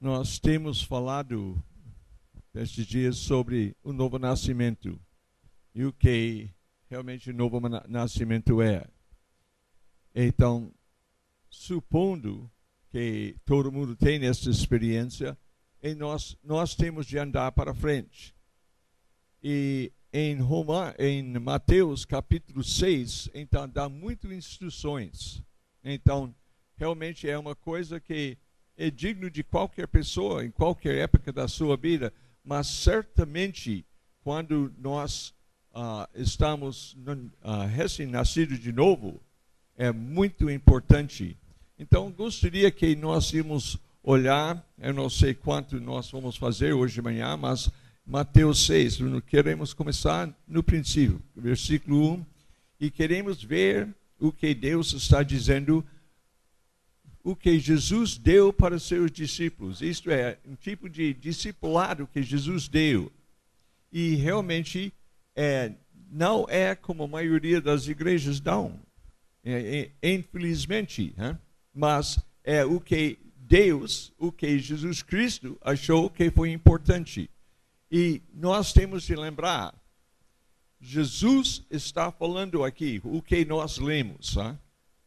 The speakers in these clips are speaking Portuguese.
Nós temos falado estes dias sobre o novo nascimento e o que realmente o novo nascimento é. Então, supondo que todo mundo tem essa experiência, e nós temos de andar para frente. E em Mateus capítulo 6, então dá muitas instruções. Então, realmente é uma coisa que é digno de qualquer pessoa, em qualquer época da sua vida, mas certamente quando nós estamos recém-nascidos de novo, é muito importante. Então, gostaria que nós íamos olhar, eu não sei quanto nós vamos fazer hoje de manhã, mas Mateus 6, queremos começar no princípio, versículo 1, e queremos ver o que Deus está dizendo, o que Jesus deu para seus discípulos. Isto é, um tipo de discipulado que Jesus deu. E realmente não é como a maioria das igrejas dão, infelizmente, mas é o que Deus, o que Jesus Cristo achou que foi importante. E nós temos de lembrar, Jesus está falando aqui, o que nós lemos,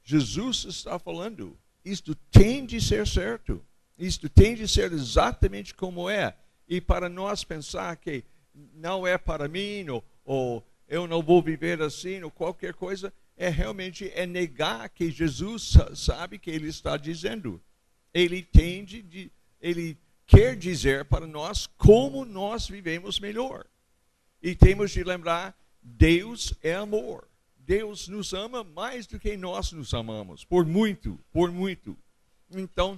Jesus está falando. Isto tem de ser certo. Isto tem de ser exatamente como é. E para nós pensar que não é para mim, ou eu não vou viver assim, ou qualquer coisa, realmente negar que Jesus sabe que ele está dizendo. Ele quer dizer para nós como nós vivemos melhor. E temos de lembrar, Deus é amor. Deus nos ama mais do que nós nos amamos, por muito, por muito. Então,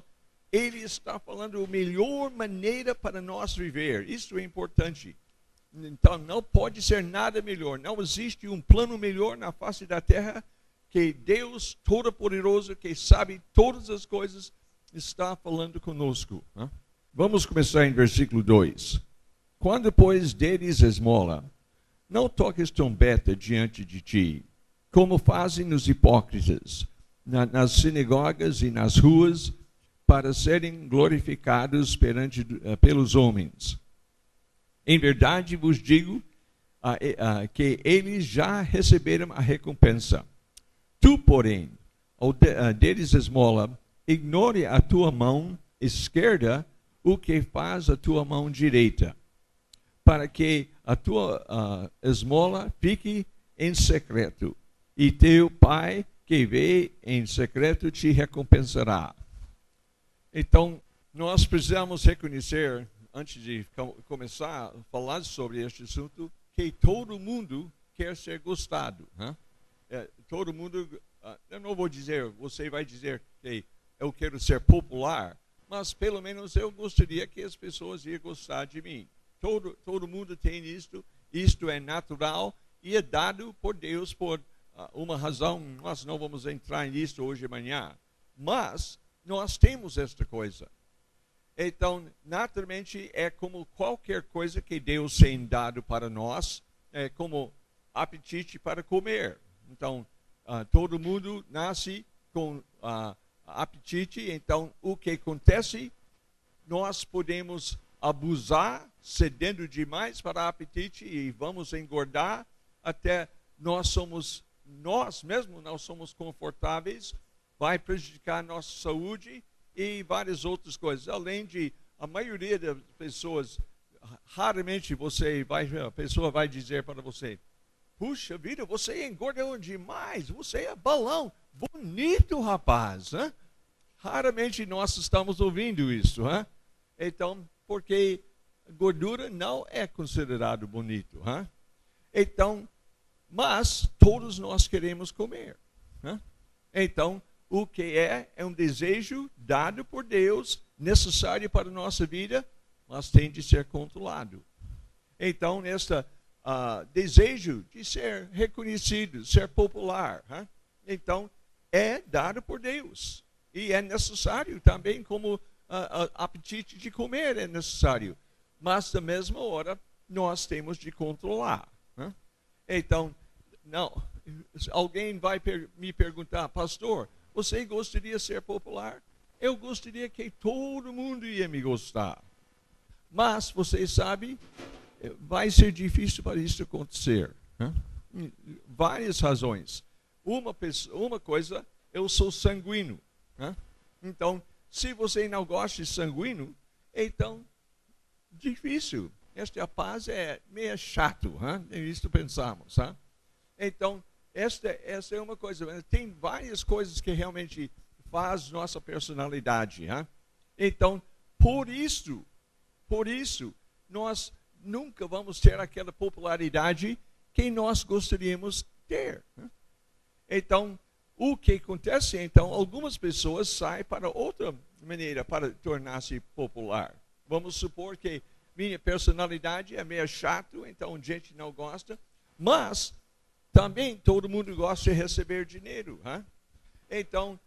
Ele está falando a melhor maneira para nós viver. Isso é importante. Então, não pode ser nada melhor. Não existe um plano melhor na face da terra que Deus Todo-Poderoso, que sabe todas as coisas, está falando conosco. Vamos começar em versículo 2. Quando, pois, deres esmola, não toques trombeta diante de ti, como fazem os hipócritas, nas sinagogas e nas ruas, para serem glorificados pelos homens. Em verdade vos digo que eles já receberam a recompensa. Tu, porém, ao deres esmola, ignore a tua mão esquerda o que faz a tua mão direita, para que a tua esmola fique em secreto. E teu Pai, que vê em secreto, te recompensará. Então, nós precisamos reconhecer, antes de começar a falar sobre este assunto, que todo mundo quer ser gostado. Todo mundo, eu não vou dizer, você vai dizer que eu quero ser popular, mas pelo menos eu gostaria que as pessoas iam gostar de mim. Todo mundo tem isto é natural e é dado por Deus por uma razão. Nós não vamos entrar nisso hoje de manhã, mas nós temos esta coisa. Então, naturalmente, é como qualquer coisa que Deus tem dado para nós, é como apetite para comer. Então, todo mundo nasce com apetite. Então, o que acontece? Nós podemos abusar, cedendo demais para apetite e vamos engordar até nós mesmos não somos confortáveis, vai prejudicar a nossa saúde e várias outras coisas. Além de, a maioria das pessoas, raramente a pessoa vai dizer para você, puxa vida, você engordou demais, você é balão, bonito rapaz. Raramente nós estamos ouvindo isso. Então, porque gordura não é considerado bonito. Então, mas todos nós queremos comer. Então, o que é um desejo dado por Deus, necessário para a nossa vida, mas tem de ser controlado. Então, esse desejo de ser reconhecido, ser popular, então, é dado por Deus. E é necessário também, como apetite de comer é necessário. Mas, da mesma hora, nós temos de controlar. Então, alguém vai me perguntar, pastor, você gostaria de ser popular? eu gostaria que todo mundo ia me gostar. Mas, vocês sabem, vai ser difícil para isso acontecer. Né? Várias razões. Uma coisa, eu sou sanguíneo. Né? Então, se você não gosta de sanguíneo, então, difícil. Esta paz é meio chato. É isso que pensamos. Então, esta é uma coisa. Tem várias coisas que realmente faz nossa personalidade. Então, por isso, nós nunca vamos ter aquela popularidade que nós gostaríamos de ter. Então, o que acontece? Então, algumas pessoas saem para outra maneira para tornar-se popular. Vamos supor que minha personalidade é meio chato, então a gente não gosta, mas também todo mundo gosta de receber dinheiro. Então,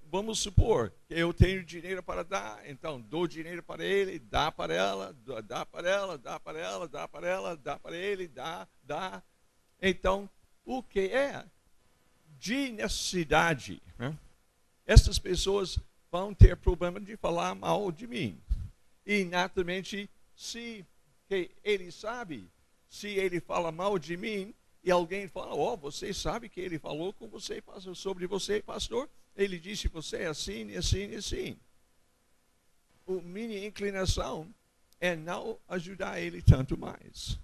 vamos supor que eu tenho dinheiro para dar, então dou dinheiro para ele, dá para ela, dá para ela, dá para ela, dá para ela, dá para ele, dá. Então, o que é de necessidade? Essas pessoas vão ter problema de falar mal de mim. E, naturalmente, se ele sabe, se ele fala mal de mim, e alguém fala, você sabe que ele falou com você, sobre você, pastor? Ele disse você é assim, assim, assim. Minha inclinação é não ajudar ele tanto mais.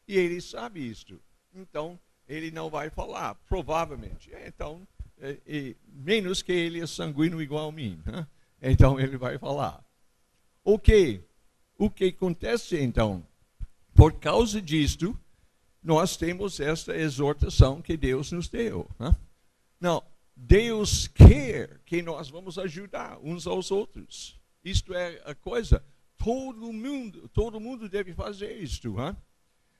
E ele sabe isto. Então, ele não vai falar, provavelmente. Então, menos que ele é sanguíneo igual a mim. Então, ele vai falar. O que acontece, então? Por causa disto, nós temos esta exortação que Deus nos deu. Não. Deus quer que nós vamos ajudar uns aos outros. Isto é a coisa. Todo mundo deve fazer isto.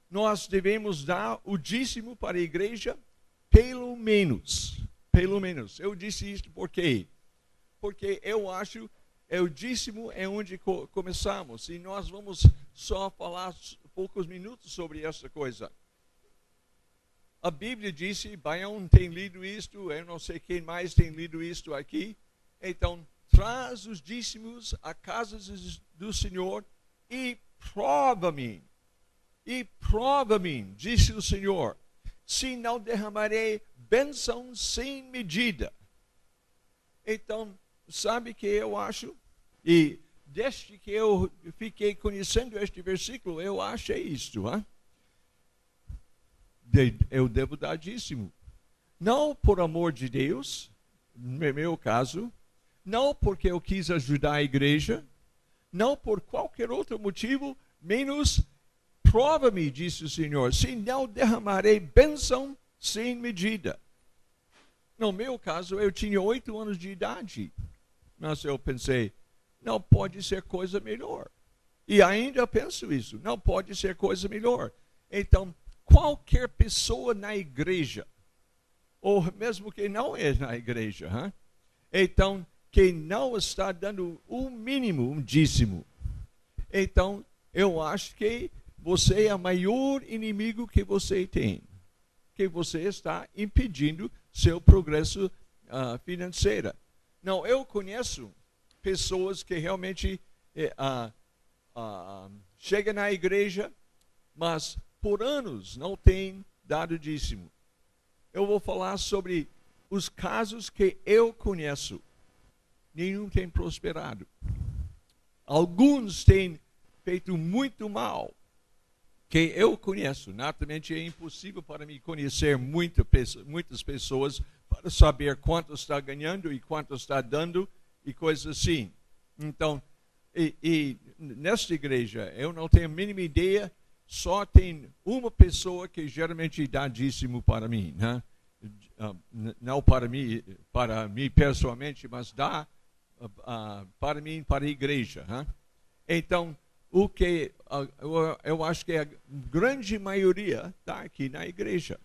Nós devemos dar o dízimo para a igreja, pelo menos. Pelo menos. Eu disse isto por quê? Porque eu acho que o dízimo é onde começamos. E nós vamos só falar poucos minutos sobre essa coisa. A Bíblia disse, Baião tem lido isto, eu não sei quem mais tem lido isto aqui. Então, traz os dízimos à casa do Senhor e prova-me. E prova-me, disse o Senhor, se não derramarei bênção sem medida. Então, sabe que eu acho? E desde que eu fiquei conhecendo este versículo, eu achei isto. Eu devo dar dízimo. Não por amor de Deus, no meu caso, não porque eu quis ajudar a igreja, não por qualquer outro motivo, menos prova-me, disse o Senhor, se não derramarei bênção sem medida. No meu caso, eu tinha 8 anos de idade, mas eu pensei, não pode ser coisa melhor. E ainda penso isso, não pode ser coisa melhor. Então, qualquer pessoa na igreja, ou mesmo que não é na igreja, então, que não está dando o mínimo, um dízimo, então, eu acho que você é o maior inimigo que você tem, que você está impedindo seu progresso financeiro. Não, eu conheço pessoas que realmente chegam na igreja, mas por anos não têm dado dízimo. Eu vou falar sobre os casos que eu conheço. Nenhum tem prosperado. Alguns têm feito muito mal, que eu conheço. Naturalmente é impossível para mim conhecer muitas pessoas para saber quanto está ganhando e quanto está dando e coisas assim. Então, e nesta igreja, eu não tenho a mínima ideia. Só tem uma pessoa que geralmente dá dízimo para mim, não para mim pessoalmente, mas dá para mim, para a igreja. Então, o que eu acho que a grande maioria está aqui na igreja.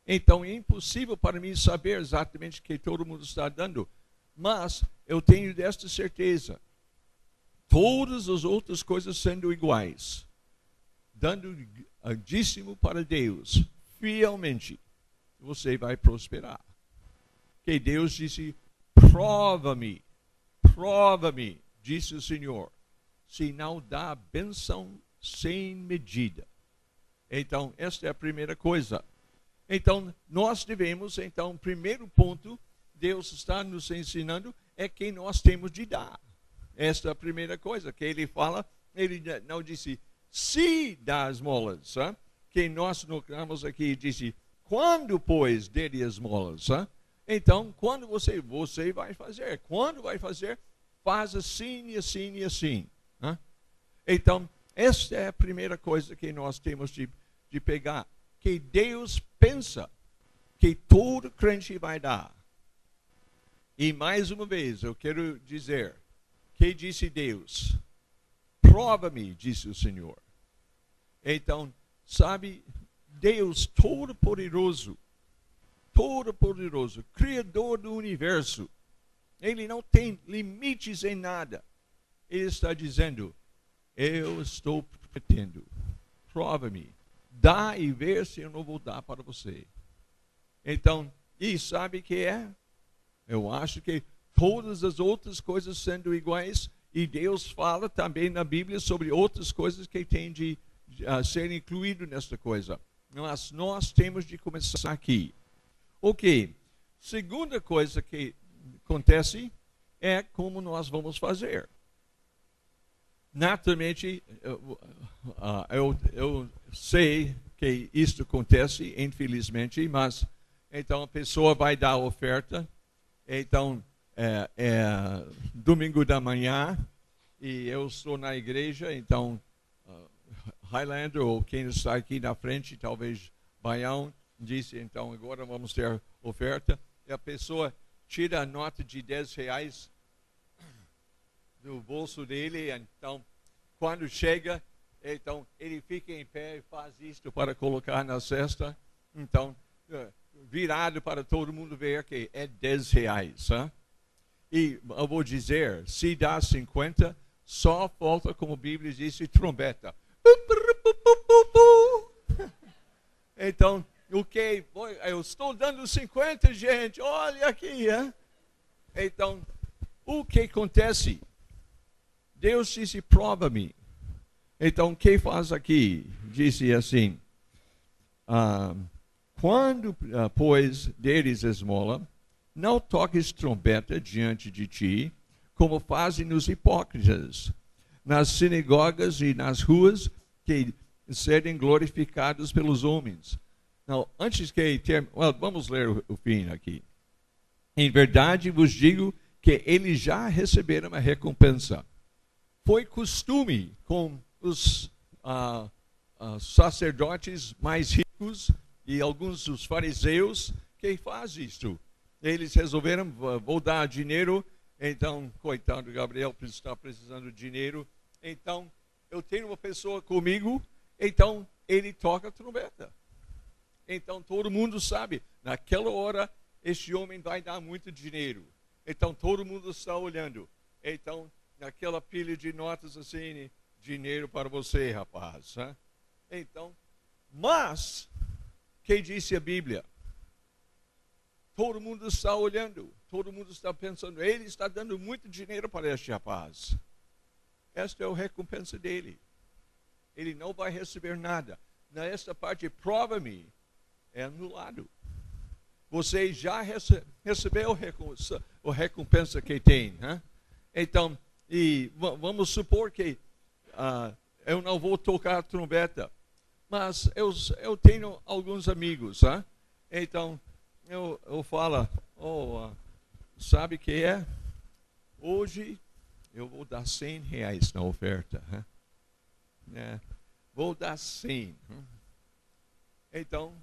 Então, é impossível para mim saber exatamente o que todo mundo está dando, mas eu tenho desta certeza, todas as outras coisas sendo iguais, dando dízimo para Deus, fielmente, você vai prosperar. Que Deus disse, prova-me, prova-me, disse o Senhor, se não dá bênção sem medida. Então, esta é a primeira coisa. Então, nós devemos, então, primeiro ponto, Deus está nos ensinando, é que nós temos de dar. Esta é a primeira coisa que ele fala. Ele não disse, se dá esmolas, que nós notamos aqui, disse, quando, pois, der esmolas? Então, quando você vai fazer. Quando vai fazer, faz assim, e assim, e assim. Então, esta é a primeira coisa que nós temos de pegar. Que Deus pensa que todo crente vai dar. E mais uma vez, eu quero dizer, que disse Deus? Prova-me, disse o Senhor. Então, sabe, Deus Todo-Poderoso, Criador do Universo, Ele não tem limites em nada. Ele está dizendo, eu estou prometendo, prova-me, dá e vê se eu não vou dar para você. Então, e sabe o que é? Eu acho que todas as outras coisas sendo iguais, e Deus fala também na Bíblia sobre outras coisas que têm de ser incluído nesta coisa. Mas nós temos de começar aqui. Ok, segunda coisa que acontece é como nós vamos fazer. Naturalmente, eu sei que isto acontece, infelizmente, mas então a pessoa vai dar a oferta, então domingo da manhã, e eu estou na igreja, então Highlander, ou quem está aqui na frente, talvez Baião, disse, então agora vamos ter oferta, e a pessoa tira a nota de R$10 do bolso dele, então quando chega, então ele fica em pé e faz isto para colocar na cesta, então virado para todo mundo ver que é R$10. E eu vou dizer, se dá 50, só falta, como a Bíblia diz, trombeta. Então, o que? Eu estou dando 50, gente, olha aqui. Então, o que acontece? Deus disse, prova-me. Então, o que faz aqui? Disse assim, quando, pois, deres esmola, não toques trombeta diante de ti, como fazem os hipócritas, nas sinagogas e nas ruas, que serem glorificados pelos homens. Não, antes que vamos ler o fim aqui. Em verdade vos digo que eles já receberam a recompensa. Foi costume com os sacerdotes mais ricos e alguns dos fariseus que faz isto. Eles resolveram, vou dar dinheiro, então, coitado Gabriel está precisando de dinheiro, então eu tenho uma pessoa comigo, então ele toca a trombeta. Então todo mundo sabe, naquela hora este homem vai dar muito dinheiro. Então todo mundo está olhando. Então, naquela pilha de notas assim, dinheiro para você, rapaz. Então, mas, que disse a Bíblia? Todo mundo está olhando, todo mundo está pensando, ele está dando muito dinheiro para este rapaz. Esta é a recompensa dele. Ele não vai receber nada. Nesta parte, prova-me, é anulado. Você já recebeu a recompensa que tem. Então, e vamos supor que eu não vou tocar a trombeta, mas eu tenho alguns amigos. Então, eu falo, sabe o que é? Hoje eu vou dar R$100 na oferta. Vou dar 100. Então,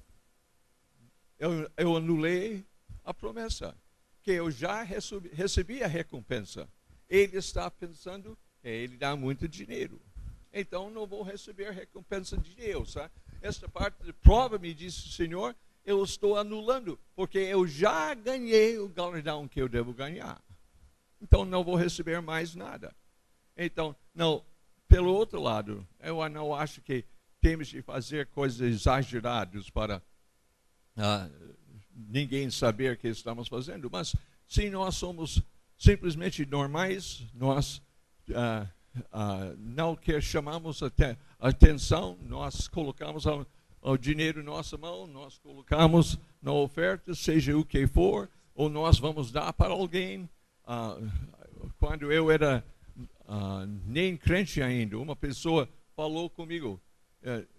eu anulei a promessa, que eu já recebi a recompensa. Ele está pensando que ele dá muito dinheiro. Então, não vou receber a recompensa de Deus. Esta parte de prova-me, disse o Senhor, eu estou anulando, porque eu já ganhei o galardão que eu devo ganhar. Então, não vou receber mais nada. Então, não, pelo outro lado, eu não acho que temos de fazer coisas exageradas para ninguém saber o que estamos fazendo. Mas, se nós somos simplesmente normais, nós não chamamos atenção, nós colocamos o dinheiro em nossa mão, nós colocamos na oferta, seja o que for, ou nós vamos dar para alguém. Quando eu era nem crente ainda, uma pessoa falou comigo,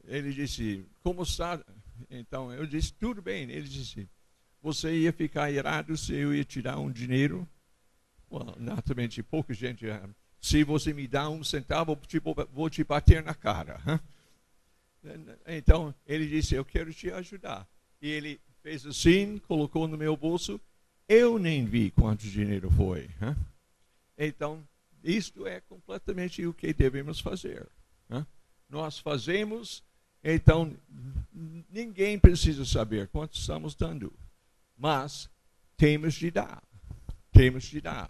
ele disse, como está? Então eu disse, tudo bem. Ele disse, você ia ficar irado se eu ia te dar um dinheiro? Well, naturalmente, pouca gente, se você me dá 1 centavo, vou te bater na cara. Então, ele disse, eu quero te ajudar. E ele fez assim, colocou no meu bolso, eu nem vi quanto dinheiro foi. Então, isto é completamente o que devemos fazer. Nós fazemos, então, ninguém precisa saber quanto estamos dando. Mas, temos de dar. Temos de dar.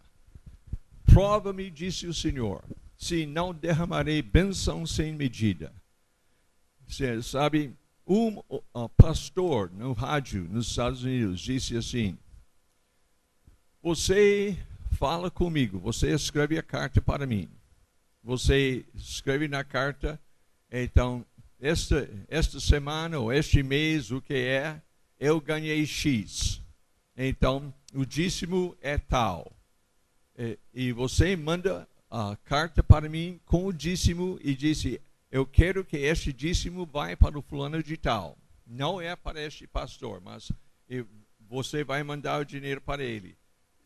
Prova-me, disse o Senhor, se não derramarei bênção sem medida. Você sabe, um pastor no rádio nos Estados Unidos disse assim, você fala comigo, você escreve a carta para mim. Você escreve na carta, então, esta semana ou este mês, o que é, eu ganhei X. Então, o dízimo é tal. E você manda a carta para mim com o dízimo e disse, eu quero que este dízimo vá para o fulano de tal. Não é para este pastor, mas você vai mandar o dinheiro para ele.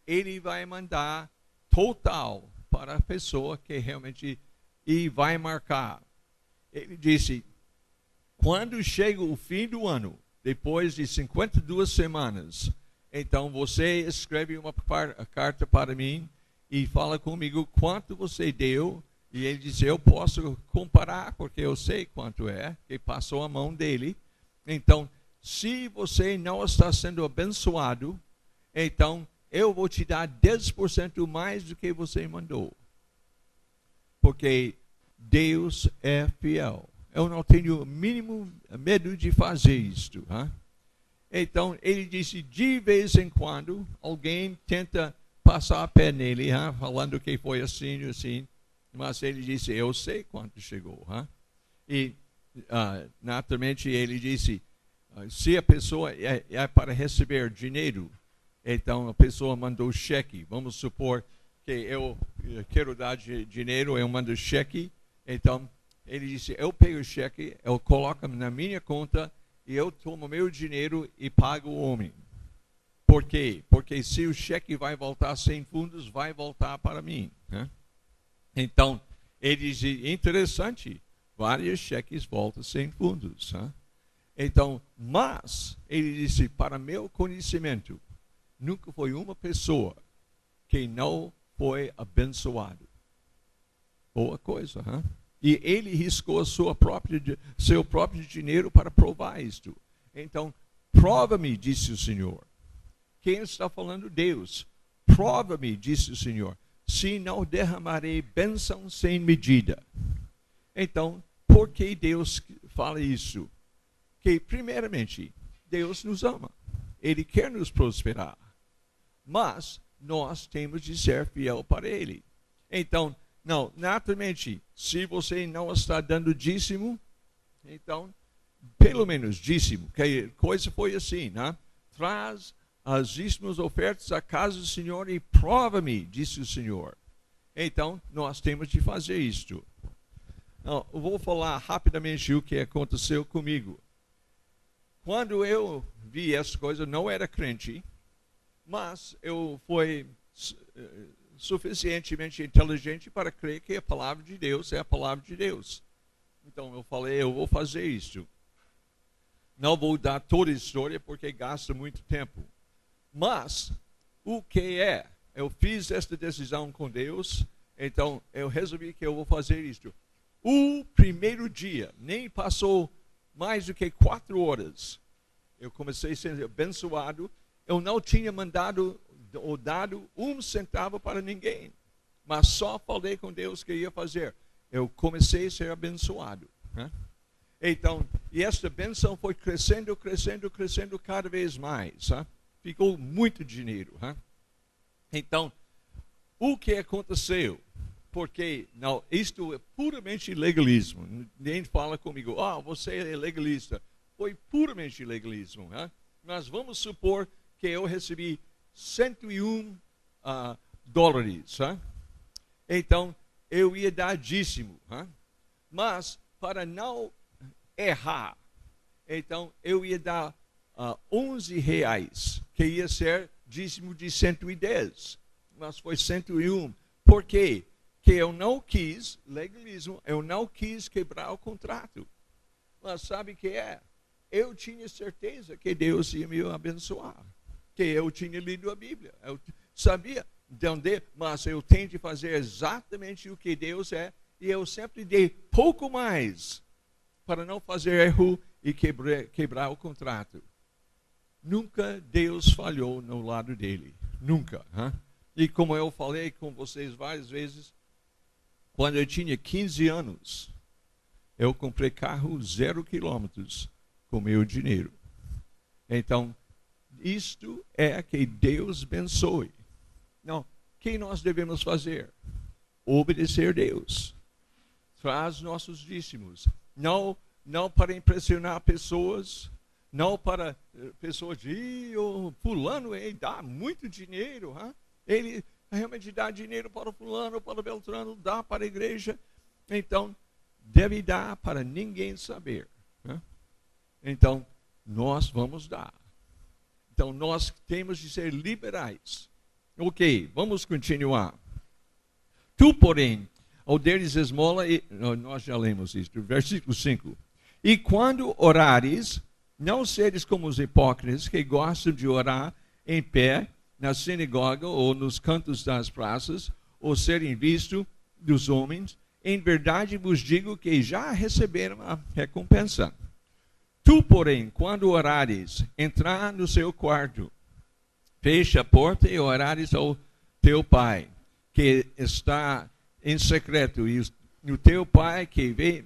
Ele vai mandar total para a pessoa que realmente e vai marcar. Ele disse, quando chega o fim do ano, depois de 52 semanas, então você escreve uma carta para mim e fala comigo quanto você deu. E ele disse, eu posso comparar, porque eu sei quanto é, que passou a mão dele. Então, se você não está sendo abençoado, então eu vou te dar 10% mais do que você mandou. Porque Deus é fiel. Eu não tenho o mínimo medo de fazer isto. Então, ele disse, de vez em quando, alguém tenta passar a pé nele, falando que foi assim, assim. Mas ele disse, eu sei quanto chegou. E, naturalmente, ele disse, se a pessoa é para receber dinheiro, então a pessoa mandou cheque. Vamos supor que eu quero dar dinheiro, eu mando cheque. Então, ele disse, eu pego o cheque, eu coloco na minha conta e eu tomo meu dinheiro e pago o homem. Por quê? Porque se o cheque vai voltar sem fundos, vai voltar para mim. Então, ele disse, interessante, vários cheques voltam sem fundos. Então, mas, ele disse, para meu conhecimento, nunca foi uma pessoa que não foi abençoado. Boa coisa, E ele riscou seu próprio dinheiro para provar isto. Então, prova-me, disse o Senhor. Quem está falando? Deus. Prova-me, disse o Senhor, se não derramarei bênção sem medida. Então, por que Deus fala isso? Que, primeiramente, Deus nos ama. Ele quer nos prosperar. Mas nós temos de ser fiel para Ele. Então, não, naturalmente, se você não está dando dízimo, então, pelo menos dízimo, que coisa foi assim, Traz as dízimos ofertas à casa do Senhor e prova-me, disse o Senhor. Então, nós temos de fazer isto. Não, eu vou falar rapidamente o que aconteceu comigo. Quando eu vi essa coisa, não era crente, mas eu fui suficientemente inteligente para crer que a palavra de Deus é a palavra de Deus. Então, eu falei, eu vou fazer isso. Não vou dar toda a história, porque gasta muito tempo. Mas, o que é? Eu fiz esta decisão com Deus, então eu resolvi que eu vou fazer isto. O primeiro dia, nem passou mais do que 4 horas, eu comecei a ser abençoado. Eu não tinha mandado ou dado 1 centavo para ninguém, mas só falei com Deus que ia fazer. Eu comecei a ser abençoado. Então, e esta bênção foi crescendo, crescendo, crescendo cada vez mais. Ficou muito dinheiro. Então, o que aconteceu? Porque não, isto é puramente legalismo. Ninguém fala comigo, você é legalista. Foi puramente legalismo. Né? Mas vamos supor que eu recebi 101 dólares. Né? Então, eu ia dar dízimo. Né? Mas, para não errar, então eu ia dar 11 reais, que ia ser dízimo de 110. Mas foi 101. Por quê? Que eu não quis, legalismo, eu não quis quebrar o contrato. Mas sabe o que é? Eu tinha certeza que Deus ia me abençoar. Que eu tinha lido a Bíblia. Eu sabia, mas eu tenho de fazer exatamente o que Deus é. E eu sempre dei pouco mais para não fazer erro e quebrar o contrato. Nunca Deus falhou no lado dele. Nunca. Hein? E como eu falei com vocês várias vezes, quando eu tinha 15 anos, eu comprei carro 0 quilômetros com meu dinheiro. Então, isto é que Deus abençoe. Não, o que nós devemos fazer? Obedecer a Deus. Traz nossos dízimos. Não para impressionar pessoas, não para pessoas de fulano, ele dá muito dinheiro. Hein? Ele realmente dá dinheiro para o fulano, para o Beltrano, dá para a igreja. Então, deve dar para ninguém saber. Né? Então, nós vamos dar. Então, nós temos de ser liberais. Ok, vamos continuar. Tu, porém, ao deres esmola, nós já lemos isso, versículo 5. E quando orares, não seres como os hipócritas que gostam de orar em pé, na sinagoga ou nos cantos das praças, ou serem vistos dos homens, em verdade vos digo que já receberam a recompensa. Tu, porém, quando orares, entrar no seu quarto, fecha a porta e orares ao teu pai, que está em secreto, e o teu pai que vê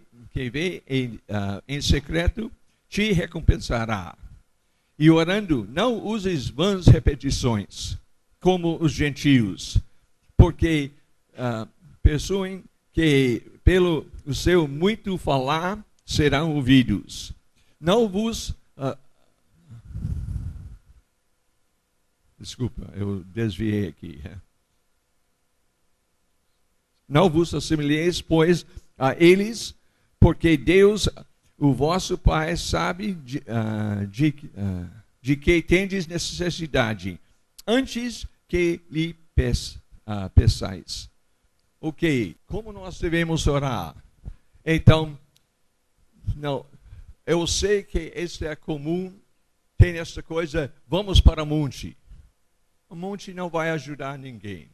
em secreto te recompensará. E orando, não uses vãs repetições, como os gentios, porque pensam que pelo o seu muito falar serão ouvidos. Não vos... desculpa, eu desviei aqui. Não vos assimileis, pois, a eles, porque Deus... O vosso Pai sabe de que tendes necessidade, antes que lhe peçais. Ok, como nós devemos orar? Então, não, eu sei que isso é comum, tem essa coisa, vamos para o monte. O monte não vai ajudar ninguém.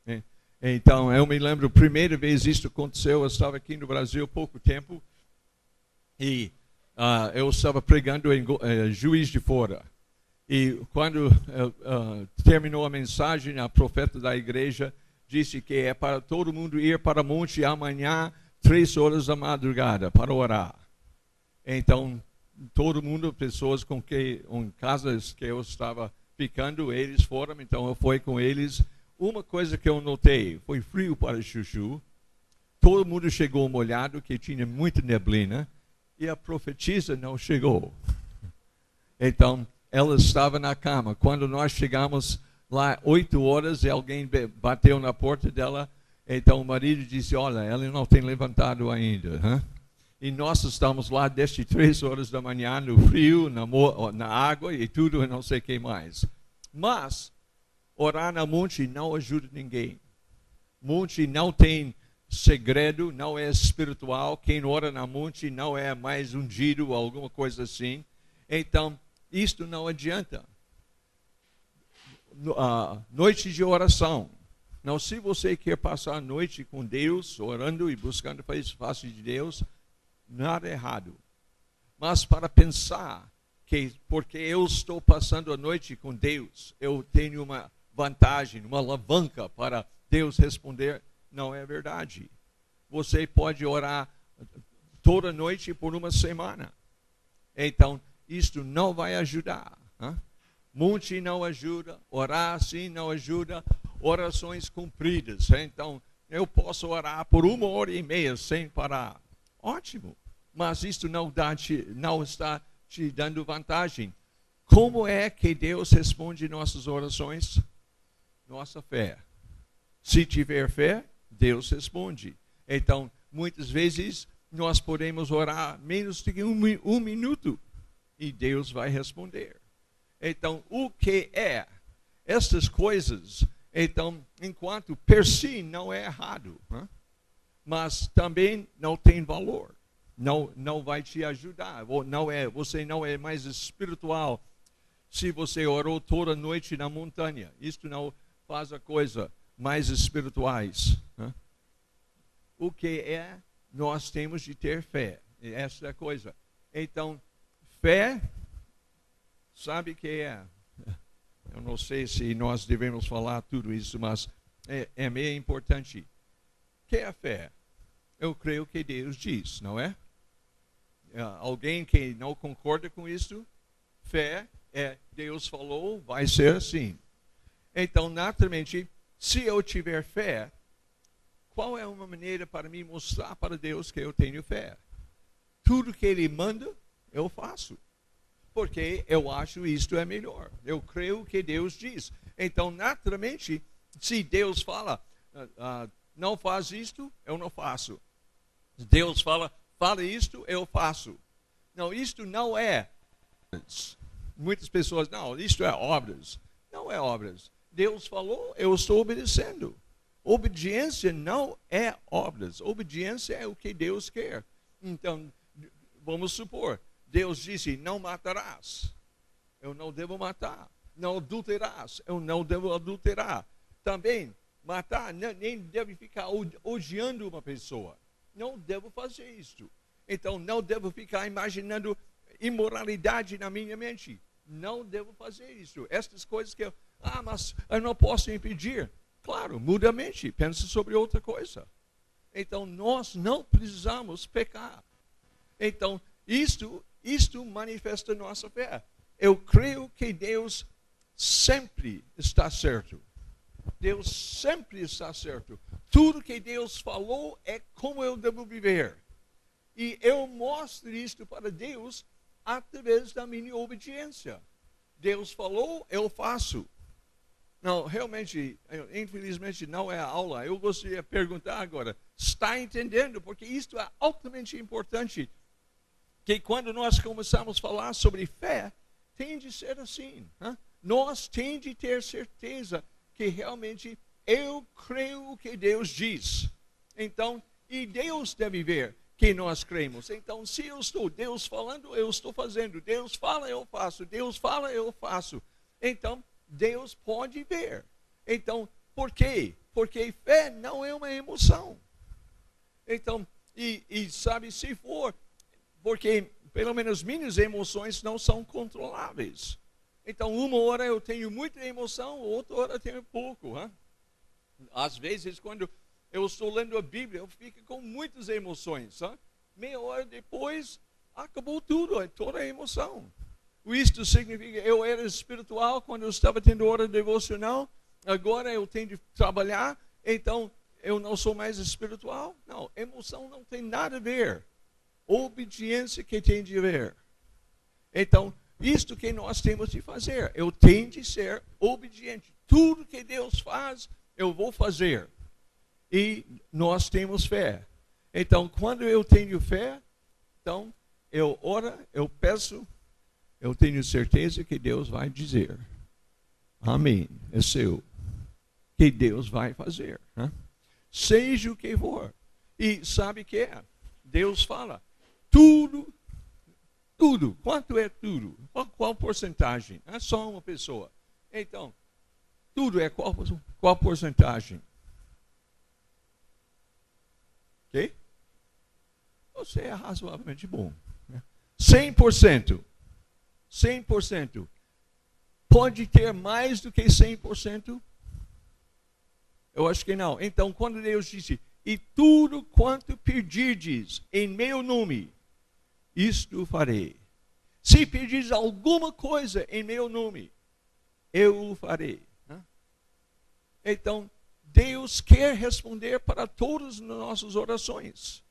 Né? Então, eu me lembro, a primeira vez isso aconteceu, eu estava aqui no Brasil há pouco tempo, e eu estava pregando em Juiz de Fora. E quando terminou a mensagem, a profeta da igreja disse que é para todo mundo ir para o monte amanhã, 3 horas da madrugada, para orar. Então, todo mundo, pessoas com casas que eu estava ficando, eles foram, então eu fui com eles. Uma coisa que eu notei, foi frio para Chuchu. Todo mundo chegou molhado, que tinha muita neblina. E a profetisa não chegou. Então, ela estava na cama. Quando nós chegamos lá, 8 horas, e alguém bateu na porta dela. Então, o marido disse, olha, ela não tem levantado ainda. Hein? E nós estamos lá desde 3 horas da manhã, no frio, na água e tudo, e não sei o que mais. Mas, orar no monte não ajuda ninguém. Monte não tem... segredo, não é espiritual. Quem ora na monte não é mais ungido ou alguma coisa assim. Então, isto não adianta. Noite de oração. Não, se você quer passar a noite com Deus, orando e buscando a face de Deus, nada errado. Mas para pensar que porque eu estou passando a noite com Deus, eu tenho uma vantagem, uma alavanca para Deus responder, não é verdade. Você pode orar toda noite por uma semana. Então, isto não vai ajudar. Hein? Monte não ajuda, orar assim não ajuda. orações compridas. Então, eu posso orar por 1h30 sem parar. Ótimo. Mas isto não está te dando vantagem. Como é que Deus responde nossas orações? Nossa fé. Se tiver fé, Deus responde. Então, muitas vezes, nós podemos orar menos de um minuto e Deus vai responder. Então, o que é? Estas coisas, então, enquanto per si não é errado, né? Mas também não tem valor. Não vai te ajudar. Você não é mais espiritual se você orou toda noite na montanha. Isto não faz a coisa mais espirituais. Né? O que é? Nós temos de ter fé. Essa é a coisa. Então, fé, sabe o que é? Eu não sei se nós devemos falar tudo isso, mas é meio importante. O que é a fé? Eu creio que Deus diz, não é? Alguém que não concorda com isso, fé é Deus falou, vai ser assim. Então, naturalmente, se eu tiver fé, qual é uma maneira para me mostrar para Deus que eu tenho fé? Tudo que Ele manda, eu faço. Porque eu acho isto é melhor. Eu creio que Deus diz. Então, naturalmente, se Deus fala, não faz isto, eu não faço. Deus fala isto, eu faço. Não, isto não é. Muitas pessoas, não, isto é obras. Não é obras. Deus falou, eu estou obedecendo. Obediência não é obras. Obediência é o que Deus quer. Então, vamos supor, Deus disse, não matarás. Eu não devo matar. Não adulterarás. Eu não devo adulterar. Também, matar, nem deve ficar odiando uma pessoa. Não devo fazer isso. Então, não devo ficar imaginando imoralidade na minha mente. Não devo fazer isso. Estas coisas que mas eu não posso impedir. Claro, muda a mente. Pensa sobre outra coisa. Então, nós não precisamos pecar. Então, isto manifesta nossa fé. Eu creio que Deus sempre está certo. Deus sempre está certo. Tudo que Deus falou é como eu devo viver. E eu mostro isto para Deus através da minha obediência. Deus falou, eu faço. Não, realmente, infelizmente não é a aula. Eu gostaria de perguntar agora, está entendendo? Porque isto é altamente importante. Que quando nós começamos a falar sobre fé, tem de ser assim. Hein? Nós temos de ter certeza que realmente eu creio o que Deus diz. Então, e Deus deve ver que nós cremos. Então, se Deus falando, eu estou fazendo. Deus fala, eu faço. Deus fala, eu faço. Então, Deus pode ver. Então, por quê? Porque fé não é uma emoção. Então, e sabe, se for, porque pelo menos minhas emoções não são controláveis. Então, uma hora eu tenho muita emoção, outra hora eu tenho pouco. Hein? Às vezes, quando eu estou lendo a Bíblia, eu fico com muitas emoções. Hein? Meia hora depois, acabou tudo, toda a emoção. Isto significa, eu era espiritual quando eu estava tendo hora devocional, agora eu tenho de trabalhar, então eu não sou mais espiritual? Não, emoção não tem nada a ver. Obediência que tem de ver. Então, isto que nós temos de fazer, eu tenho de ser obediente. Tudo que Deus faz, eu vou fazer. E nós temos fé. Então, quando eu tenho fé, então eu oro, eu peço, eu tenho certeza que Deus vai dizer. Amém. É seu. Que Deus vai fazer. Né? Seja o que for. E sabe o que é? Deus fala. Tudo. Quanto é tudo? Qual porcentagem? É só uma pessoa. Então, tudo é qual porcentagem? Ok? Você é razoavelmente bom. Né? 100%. 100%. Pode ter mais do que 100%? Eu acho que não. Então, quando Deus disse, e tudo quanto pedirdes em meu nome, isto farei. Se pedirdes alguma coisa em meu nome, eu o farei. Então, Deus quer responder para todas as nossas orações.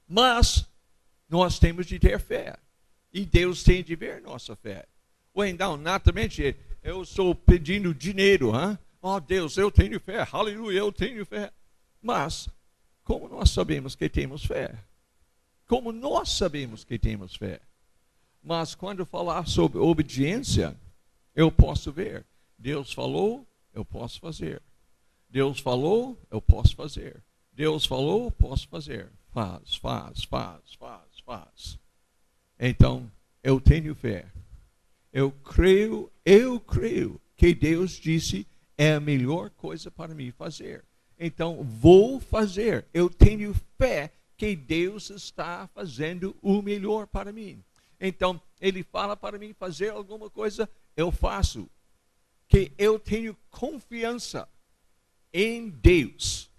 Mas nós temos de ter fé. E Deus tem de ver nossa fé. Ou então, naturalmente, eu estou pedindo dinheiro. Oh Deus, eu tenho fé. Aleluia, eu tenho fé. Mas, como nós sabemos que temos fé? Como nós sabemos que temos fé? Mas quando falar sobre obediência, eu posso ver. Deus falou, eu posso fazer. Deus falou, eu posso fazer. Deus falou, eu posso fazer. Faz. Então, eu tenho fé. Eu creio que Deus disse é a melhor coisa para mim fazer. Então, vou fazer. Eu tenho fé que Deus está fazendo o melhor para mim. Então, Ele fala para mim fazer alguma coisa, eu faço. Que eu tenho confiança em Deus.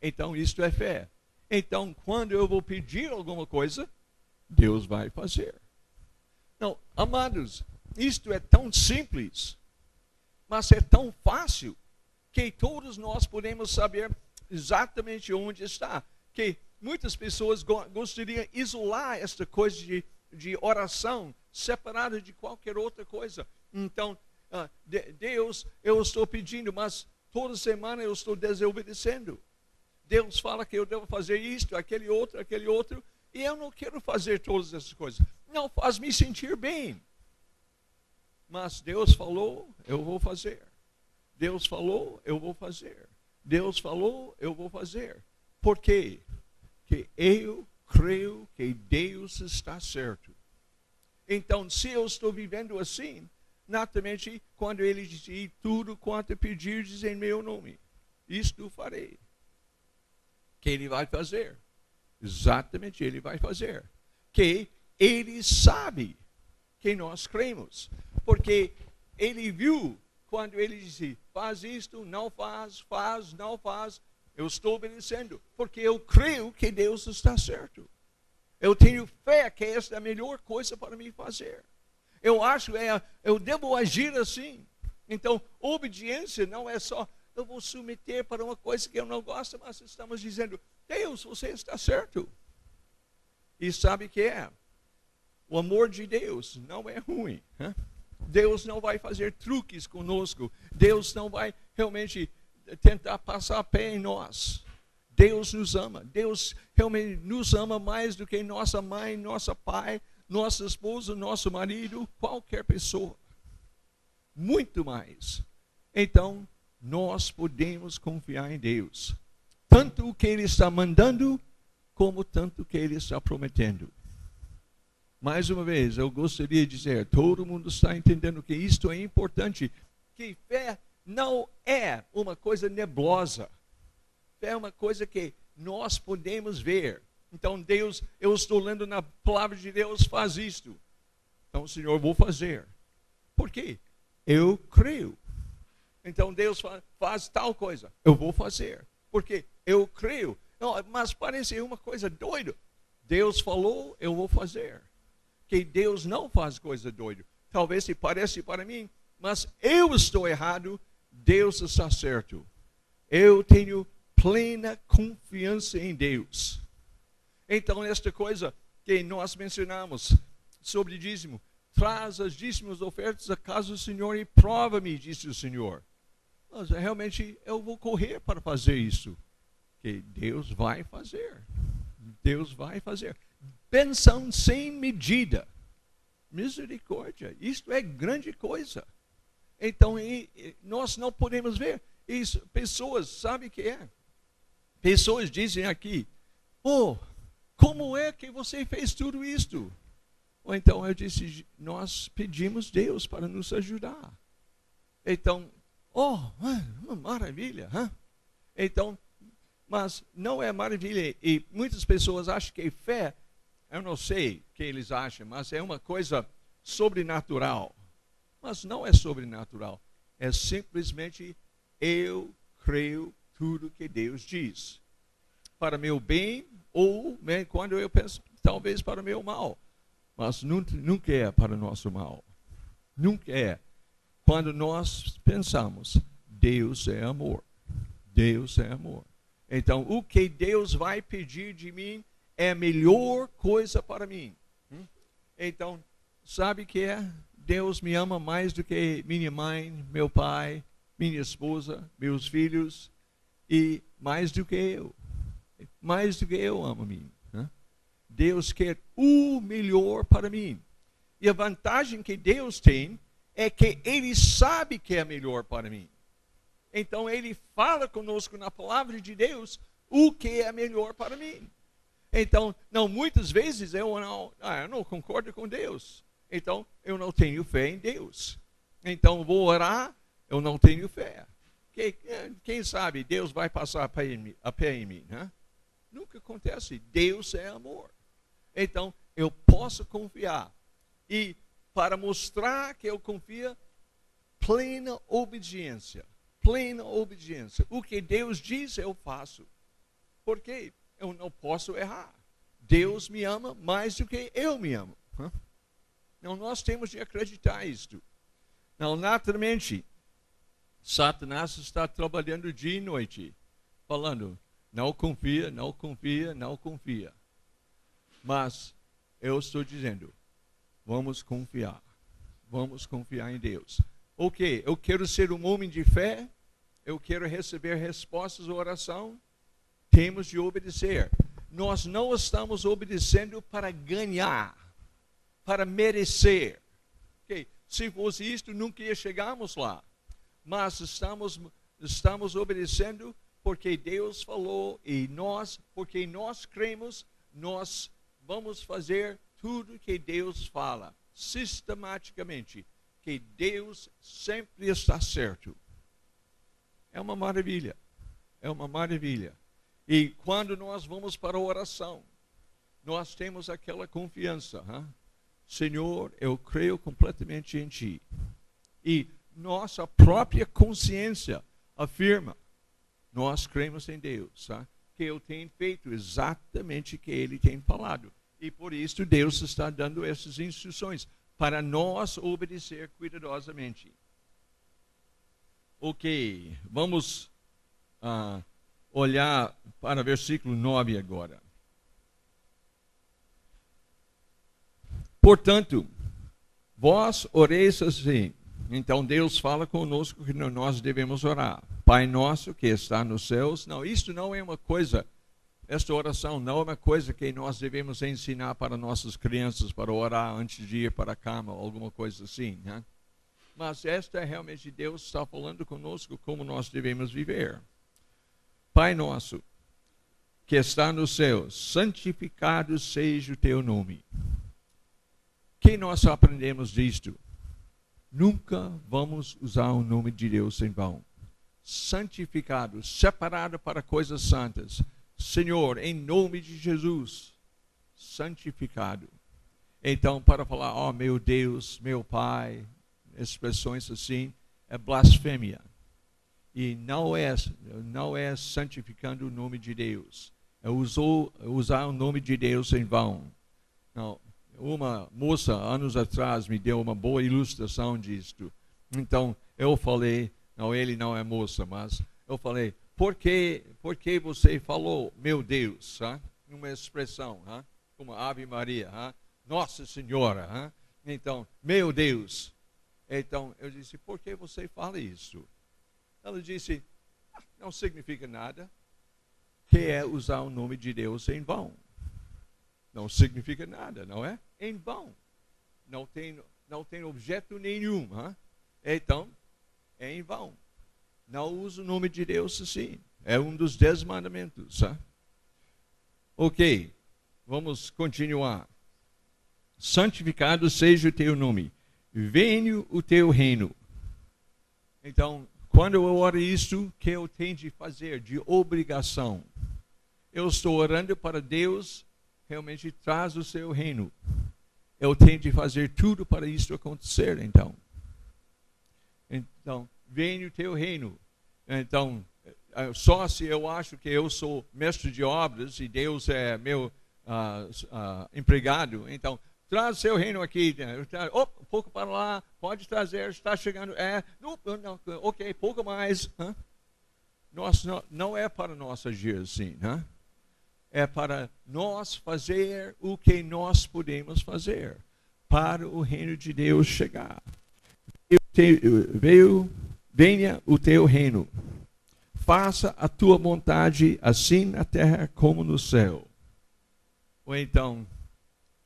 Então, isto é fé. Então, quando eu vou pedir alguma coisa, Deus vai fazer. Não, amados, isto é tão simples, mas é tão fácil, que todos nós podemos saber exatamente onde está. Que muitas pessoas gostariam de isolar esta coisa de oração, separada de qualquer outra coisa. Então, Deus, eu estou pedindo, mas toda semana eu estou desobedecendo. Deus fala que eu devo fazer isto, aquele outro, e eu não quero fazer todas essas coisas. Não faz me sentir bem. Mas Deus falou, eu vou fazer. Deus falou, eu vou fazer. Deus falou, eu vou fazer. Por quê? Porque eu creio que Deus está certo. Então, se eu estou vivendo assim, naturalmente, quando Ele diz, tudo quanto pedirdes em meu nome, isto farei. Que Ele vai fazer. Exatamente, Ele vai fazer. Que Ele sabe que nós cremos. Porque Ele viu quando Ele disse, faz isto, não faz, não faz. Eu estou obedecendo. Porque eu creio que Deus está certo. Eu tenho fé que esta é a melhor coisa para mim fazer. Eu acho, eu devo agir assim. Então, obediência não é só, eu vou submeter para uma coisa que eu não gosto, mas estamos dizendo, Deus, você está certo. E sabe o que é? O amor de Deus não é ruim. Deus não vai fazer truques conosco. Deus não vai realmente tentar passar a pé em nós. Deus nos ama. Deus realmente nos ama mais do que nossa mãe, nosso pai, nossa esposa, nosso marido, qualquer pessoa. Muito mais. Então, nós podemos confiar em Deus. Tanto o que Ele está mandando, como tanto o que Ele está prometendo. Mais uma vez, eu gostaria de dizer, todo mundo está entendendo que isto é importante, que fé não é uma coisa nebulosa. Fé é uma coisa que nós podemos ver. Então, Deus, eu estou lendo na palavra de Deus, faz isto. Então, Senhor, eu vou fazer. Por quê? Eu creio. Então, Deus faz tal coisa. Eu vou fazer. Porque eu creio. Não, mas parece uma coisa doida. Deus falou, eu vou fazer. Que Deus não faz coisa doida. Talvez se pareça para mim, mas eu estou errado, Deus está certo. Eu tenho plena confiança em Deus. Então, esta coisa que nós mencionamos sobre dízimo, traz as dízimos ofertas à casa do Senhor e prova-me, disse o Senhor. Mas realmente eu vou correr para fazer isso. Que Deus vai fazer. Deus vai fazer. Bênção sem medida. Misericórdia. Isto é grande coisa. Então, nós não podemos ver isso. Pessoas, sabe o que é? Pessoas dizem aqui, como é que você fez tudo isto? Ou então eu disse, nós pedimos Deus para nos ajudar. Então, uma maravilha. Então, mas não é maravilha. E muitas pessoas acham que fé, eu não sei o que eles acham, mas é uma coisa sobrenatural. Mas não é sobrenatural. É simplesmente eu creio tudo que Deus diz. Para meu bem, ou quando eu penso, talvez para meu mal. Mas nunca é para o nosso mal. Nunca é. quando nós pensamos, Deus é amor. Deus é amor. Então, o que Deus vai pedir de mim é a melhor coisa para mim. Então, sabe o que é? Deus me ama mais do que minha mãe, meu pai, minha esposa, meus filhos, e mais do que eu. Mais do que eu amo a mim. Deus quer o melhor para mim. E a vantagem que Deus tem é que Ele sabe que é melhor para mim. Então Ele fala conosco na palavra de Deus o que é melhor para mim. Então, muitas vezes eu não concordo com Deus. Então, eu não tenho fé em Deus. Então, vou orar, eu não tenho fé. Quem sabe Deus vai passar a pé em mim, né? Nunca acontece. Deus é amor. Então, eu posso confiar. E para mostrar que eu confio, plena obediência. Plena obediência. O que Deus diz, eu faço. Por quê? Eu não posso errar. Deus me ama mais do que eu me amo. Então, nós temos de acreditar nisto. Não, naturalmente, Satanás está trabalhando dia e noite, falando, não confia, não confia, não confia. Mas eu estou dizendo, vamos confiar em Deus. Ok, eu quero ser um homem de fé, eu quero receber respostas à oração, temos de obedecer. Nós não estamos obedecendo para ganhar, para merecer. Okay, se fosse isto, nunca ia chegarmos lá. Mas estamos obedecendo porque Deus falou e porque nós cremos, nós vamos fazer tudo que Deus fala, sistematicamente, que Deus sempre está certo. É uma maravilha, é uma maravilha. E quando nós vamos para a oração, nós temos aquela confiança, Senhor, eu creio completamente em Ti. E nossa própria consciência afirma, nós cremos em Deus, que eu tenho feito exatamente o que Ele tem falado. E por isso Deus está dando essas instruções para nós obedecer cuidadosamente. Ok, vamos olhar para o versículo 9 agora. Portanto, vós oreis assim. Então Deus fala conosco que nós devemos orar. Pai nosso que está nos céus. Não, isto não é uma coisa, esta oração não é uma coisa que nós devemos ensinar para nossas crianças para orar antes de ir para a cama, ou alguma coisa assim, né? Mas esta é realmente Deus está falando conosco como nós devemos viver. Pai nosso que está nos céus, santificado seja o teu nome. Que nós aprendemos disto? Nunca vamos usar o nome de Deus em vão. Santificado, separado para coisas santas. Senhor, em nome de Jesus, santificado. Então, para falar, oh meu Deus, meu Pai, expressões assim, é blasfêmia. E não é santificando o nome de Deus. É usar o nome de Deus em vão. Não. Uma moça, anos atrás, me deu uma boa ilustração disto. Então, eu falei, não, ele não é moça, mas eu falei, por que você falou, meu Deus, numa expressão, como Ave Maria, Nossa Senhora, então, meu Deus. Então, eu disse, por que você fala isso? Ela disse, não significa nada, que é usar o nome de Deus em vão. Não significa nada, não é? Em vão. Não tem objeto nenhum. Então, é em vão. Não usa o nome de Deus assim. É um dos 10 mandamentos. Ok, vamos continuar. Santificado seja o teu nome. Venha o teu reino. Então, quando eu oro isto, que eu tenho de fazer de obrigação? Eu estou orando para Deus realmente traz o seu reino. Eu tenho de fazer tudo para isso acontecer, então. Então, venha o teu reino. Então, só se eu acho que eu sou mestre de obras e Deus é meu empregado, então, traz seu reino aqui. Um pouco para lá, pode trazer, está chegando. Não, ok, pouco mais. Não é para nós agir assim, né? É para nós fazer o que nós podemos fazer para o reino de Deus chegar. Venha o teu reino. Faça a tua vontade assim na terra como no céu. Ou então,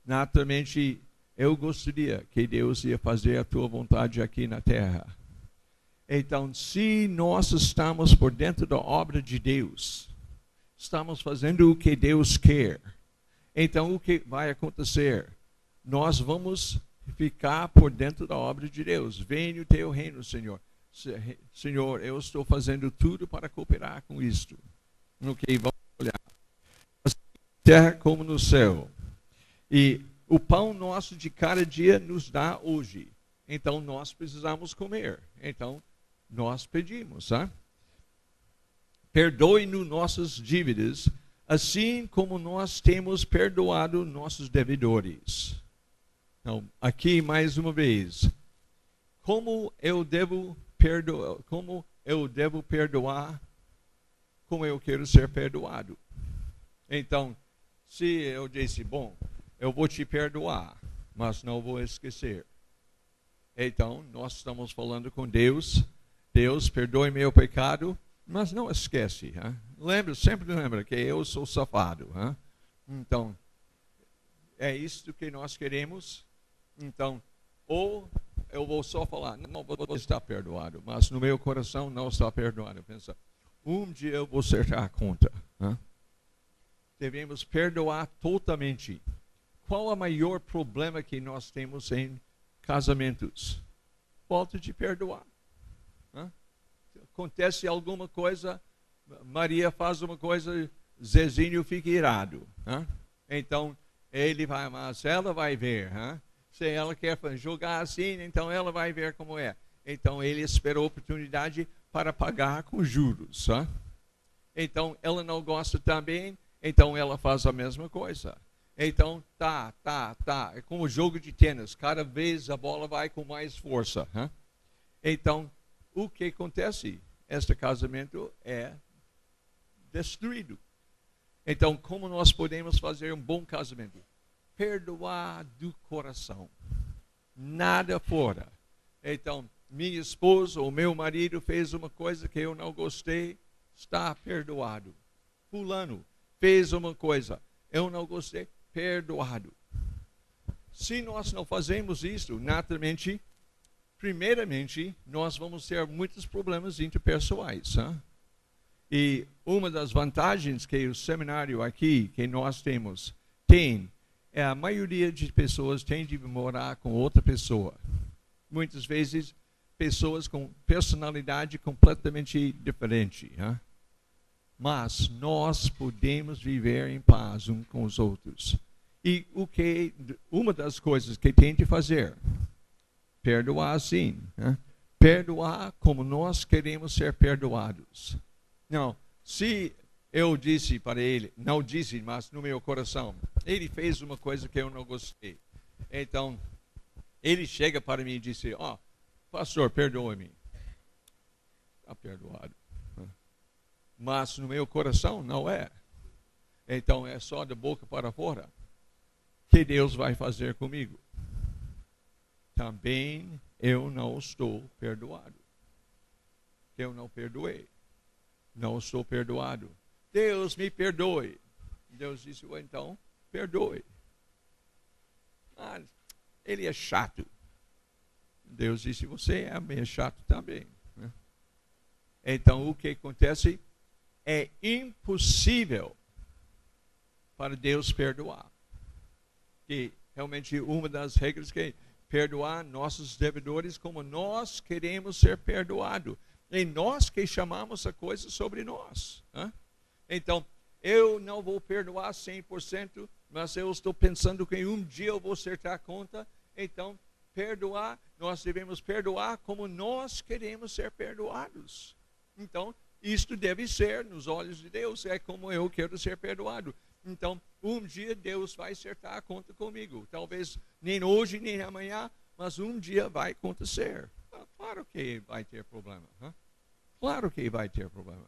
naturalmente, eu gostaria que Deus ia fazer a tua vontade aqui na terra. Então, se nós estamos por dentro da obra de Deus, estamos fazendo o que Deus quer, então o que vai acontecer? Nós vamos ficar por dentro da obra de Deus. Venha o teu reino, Senhor. Senhor, eu estou fazendo tudo para cooperar com isto. Ok, vamos olhar. Assim, terra como no céu. E o pão nosso de cada dia nos dá hoje. Então nós precisamos comer. Então nós pedimos, tá? Perdoe-nos nossas dívidas, assim como nós temos perdoado nossos devedores. Então, aqui mais uma vez, como eu devo perdoar como eu quero ser perdoado. Então, se eu disse, bom, eu vou te perdoar, mas não vou esquecer. Então, nós estamos falando com Deus. Deus, perdoe meu pecado, mas não esquece. Sempre lembra que eu sou safado. Então, é isso que nós queremos. Então, ou eu vou só falar, não vou estar perdoado, mas no meu coração não está perdoado. Pensa, um dia eu vou acertar a conta. Devemos perdoar totalmente. Qual é o maior problema que nós temos em casamentos? Falta de perdoar. Acontece alguma coisa, Maria faz uma coisa, Zezinho fica irado. Então, ele vai, mas ela vai ver. Se ela quer jogar assim, então ela vai ver como é. Então, ele esperou a oportunidade para pagar com juros. Então, ela não gosta também, então ela faz a mesma coisa. Então, tá. É como o jogo de tênis. Cada vez a bola vai com mais força. Então, o que acontece? Este casamento é destruído. Então, como nós podemos fazer um bom casamento? Perdoar do coração. Nada fora. Então, minha esposa ou meu marido fez uma coisa que eu não gostei, está perdoado. Fulano fez uma coisa, eu não gostei, perdoado. Se nós não fazemos isso, naturalmente, primeiramente, nós vamos ter muitos problemas interpessoais. E uma das vantagens que o seminário aqui, que nós temos, tem, é a maioria de pessoas tem de morar com outra pessoa. Muitas vezes, pessoas com personalidade completamente diferente. Mas nós podemos viver em paz uns com os outros. E uma das coisas que tem de fazer, perdoar sim. Perdoar como nós queremos ser perdoados. Não, se eu disse para ele, não disse, mas no meu coração, ele fez uma coisa que eu não gostei. Então, ele chega para mim e disse, pastor, perdoe-me. Está perdoado. Mas no meu coração não é. Então, é só da boca para fora. O que Deus vai fazer comigo? Também eu não estou perdoado. Eu não perdoei. Não estou perdoado. Deus me perdoe. Deus disse, então, perdoe. Ele é chato. Deus disse, você é meio chato também. Então, o que acontece? É impossível para Deus perdoar. E realmente uma das regras que é perdoar nossos devedores como nós queremos ser perdoados. E nós que chamamos a coisa sobre nós. Então, eu não vou perdoar 100%, mas eu estou pensando que um dia eu vou acertar a conta. Então, perdoar, nós devemos perdoar como nós queremos ser perdoados. Então, isto deve ser, nos olhos de Deus, é como eu quero ser perdoado. Então, um dia Deus vai acertar a conta comigo. Talvez nem hoje, nem amanhã, mas um dia vai acontecer. Claro que vai ter problema. Claro que vai ter problema.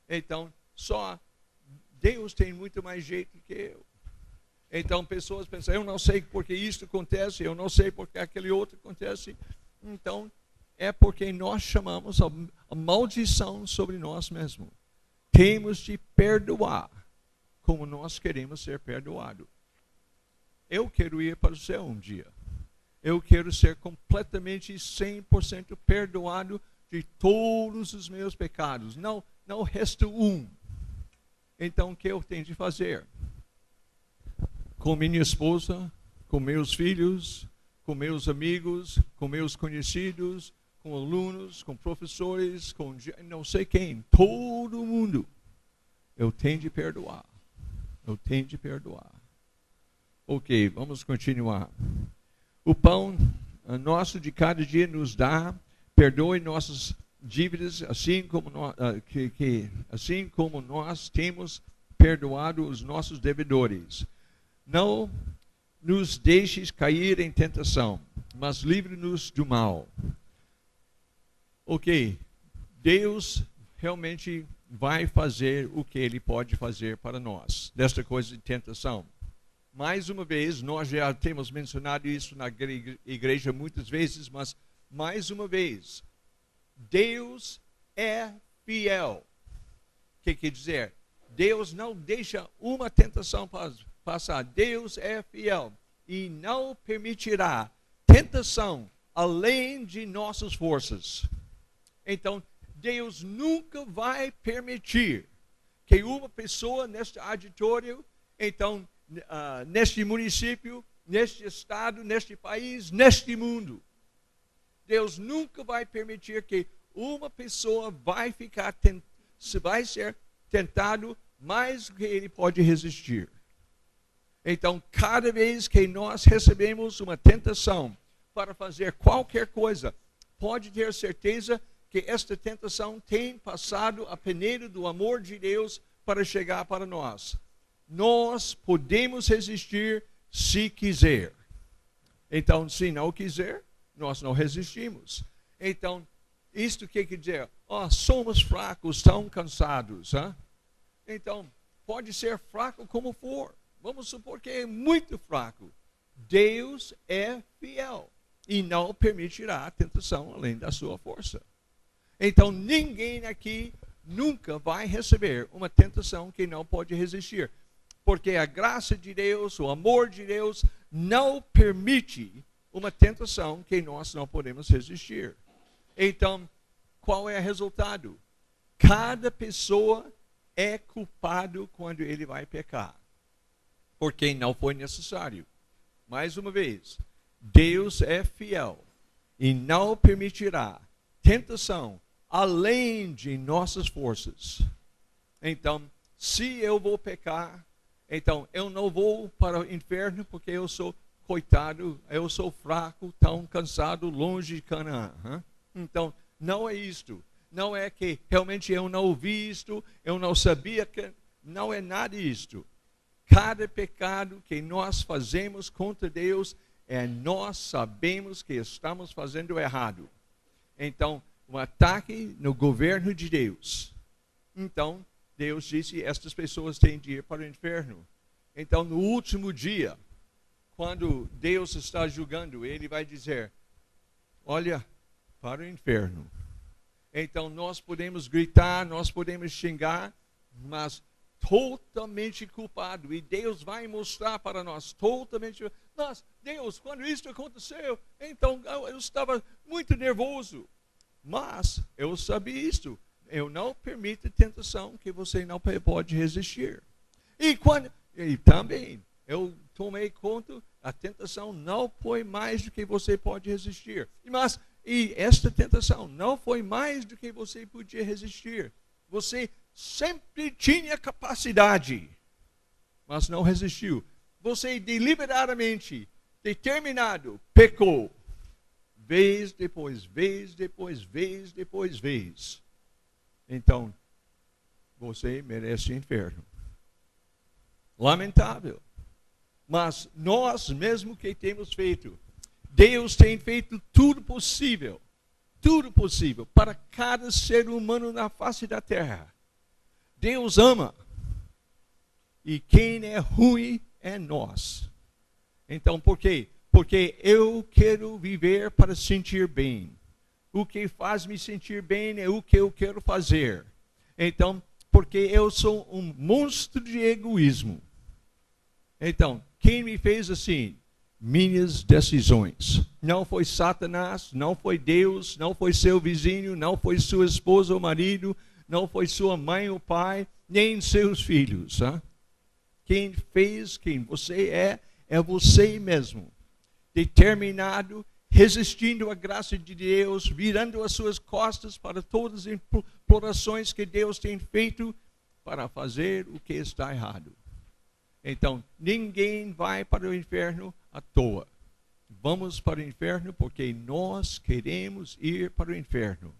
Então, só Deus tem muito mais jeito que eu. Então, pessoas pensam, eu não sei porque isso acontece, eu não sei porque aquele outro acontece. Então, é porque nós chamamos a maldição sobre nós mesmos. Temos de perdoar como nós queremos ser perdoados. Eu quero ir para o céu um dia. Eu quero ser completamente 100% perdoado de todos os meus pecados. Não resta um. Então, o que eu tenho de fazer? Com minha esposa, com meus filhos, com meus amigos, com meus conhecidos, com alunos, com professores, com não sei quem, todo mundo. Eu tenho de perdoar. Eu tenho de perdoar. Ok, vamos continuar. O pão nosso de cada dia nos dá, perdoe nossas dívidas, assim como nós temos perdoado os nossos devedores. Não nos deixes cair em tentação, mas livre-nos do mal. Ok, Deus realmente vai fazer o que Ele pode fazer para nós, desta coisa de tentação. Mais uma vez, nós já temos mencionado isso na igreja muitas vezes, mas mais uma vez, Deus é fiel. O que quer dizer? Deus não deixa uma tentação passar. Deus é fiel e não permitirá tentação além de nossas forças. Então, Deus nunca vai permitir que uma pessoa neste auditório, então, neste município, neste estado, neste país, neste mundo, Deus nunca vai permitir que uma pessoa vai ser tentado mais do que ele pode resistir. Então, cada vez que nós recebemos uma tentação para fazer qualquer coisa, pode ter certeza que esta tentação tem passado a peneira do amor de Deus para chegar para nós. Nós podemos resistir se quiser. Então, se não quiser, nós não resistimos. Então, isto quer dizer, somos fracos, tão cansados. Então, pode ser fraco como for. Vamos supor que é muito fraco. Deus é fiel e não permitirá a tentação além da sua força. Então, ninguém aqui nunca vai receber uma tentação que não pode resistir. Porque a graça de Deus, o amor de Deus, não permite uma tentação que nós não podemos resistir. Então, qual é o resultado? Cada pessoa é culpado quando ele vai pecar. Porque não foi necessário. Mais uma vez, Deus é fiel e não permitirá tentação além de nossas forças. Então, se eu vou pecar, então eu não vou para o inferno porque eu sou coitado, eu sou fraco, tão cansado, longe de Canaã. Então, não é isto. Não é que realmente eu não ouvi isto, eu não sabia que... Não é nada isto. Cada pecado que nós fazemos contra Deus, nós sabemos que estamos fazendo errado. Então, um ataque no governo de Deus. Então, Deus disse, estas pessoas têm de ir para o inferno. Então, no último dia, quando Deus está julgando, Ele vai dizer, olha, para o inferno. Então, nós podemos gritar, nós podemos xingar, mas totalmente culpado. E Deus vai mostrar para nós, totalmente... Deus, quando isso aconteceu, então eu estava muito nervoso. Mas eu sabia isto. Eu não permito tentação que você não pode resistir. E também eu tomei conta, a tentação não foi mais do que você pode resistir. E esta tentação não foi mais do que você podia resistir. Você sempre tinha capacidade, mas não resistiu. Você deliberadamente, determinado, pecou. Vez depois, vez depois, vez depois, vez. Então, você merece o inferno. Lamentável. Mas nós mesmo que temos feito, Deus tem feito tudo possível para cada ser humano na face da terra. Deus ama. E quem é ruim é nós. Então, por quê? Porque eu quero viver para sentir bem. O que faz me sentir bem é o que eu quero fazer. Então, porque eu sou um monstro de egoísmo. Então, quem me fez assim? Minhas decisões. Não foi Satanás, não foi Deus, não foi seu vizinho, não foi sua esposa ou marido, não foi sua mãe ou pai, nem seus filhos. Hein? Quem fez, quem você é você mesmo. Determinado, resistindo à graça de Deus, virando as suas costas para todas as implorações que Deus tem feito para fazer o que está errado. Então, ninguém vai para o inferno à toa. Vamos para o inferno porque nós queremos ir para o inferno.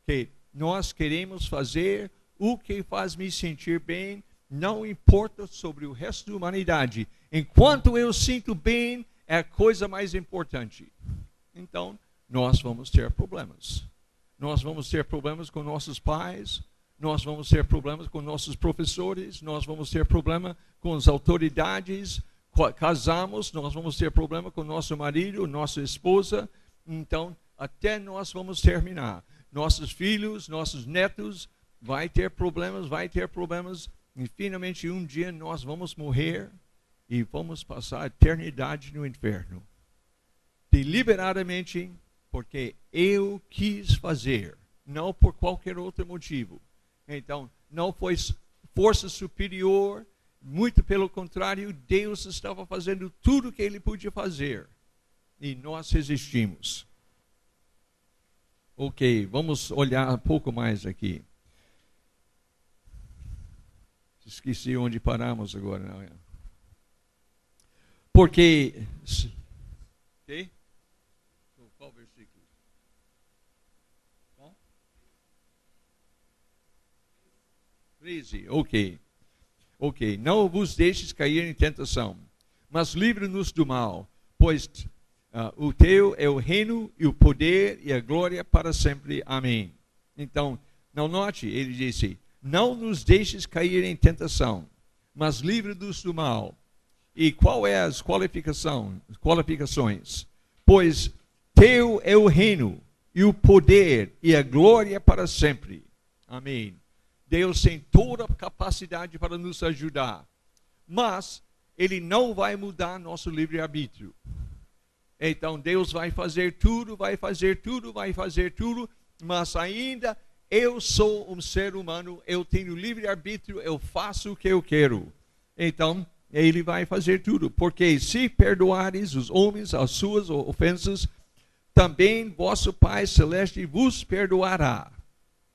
Que nós queremos fazer o que faz me sentir bem, não importa sobre o resto da humanidade. Enquanto eu sinto bem, é a coisa mais importante. Então, nós vamos ter problemas. Nós vamos ter problemas com nossos pais, nós vamos ter problemas com nossos professores, nós vamos ter problema com as autoridades, casamos, nós vamos ter problema com nosso marido, nossa esposa, então até nós vamos terminar. Nossos filhos, nossos netos, vai ter problemas, e finalmente um dia nós vamos morrer e vamos passar a eternidade no inferno. Deliberadamente, porque eu quis fazer, não por qualquer outro motivo. Então, não foi força superior, muito pelo contrário, Deus estava fazendo tudo o que Ele podia fazer. E nós resistimos. Ok, vamos olhar um pouco mais aqui. Esqueci onde paramos agora. Não é? Porque... Ok? Qual versículo? Qual? 13, ok. Não vos deixes cair em tentação, mas livre-nos do mal, pois o teu é o reino e o poder e a glória para sempre. Amém. Então, não note, ele disse, não nos deixes cair em tentação, mas livre-nos do mal. E qual é as qualificações? Pois teu é o reino e o poder e a glória para sempre. Amém. Deus tem toda a capacidade para nos ajudar, mas Ele não vai mudar nosso livre-arbítrio. Então Deus vai fazer tudo, mas ainda eu sou um ser humano, eu tenho livre-arbítrio, eu faço o que eu quero. Então Ele vai fazer tudo, porque se perdoares os homens as suas ofensas, também vosso Pai Celeste vos perdoará.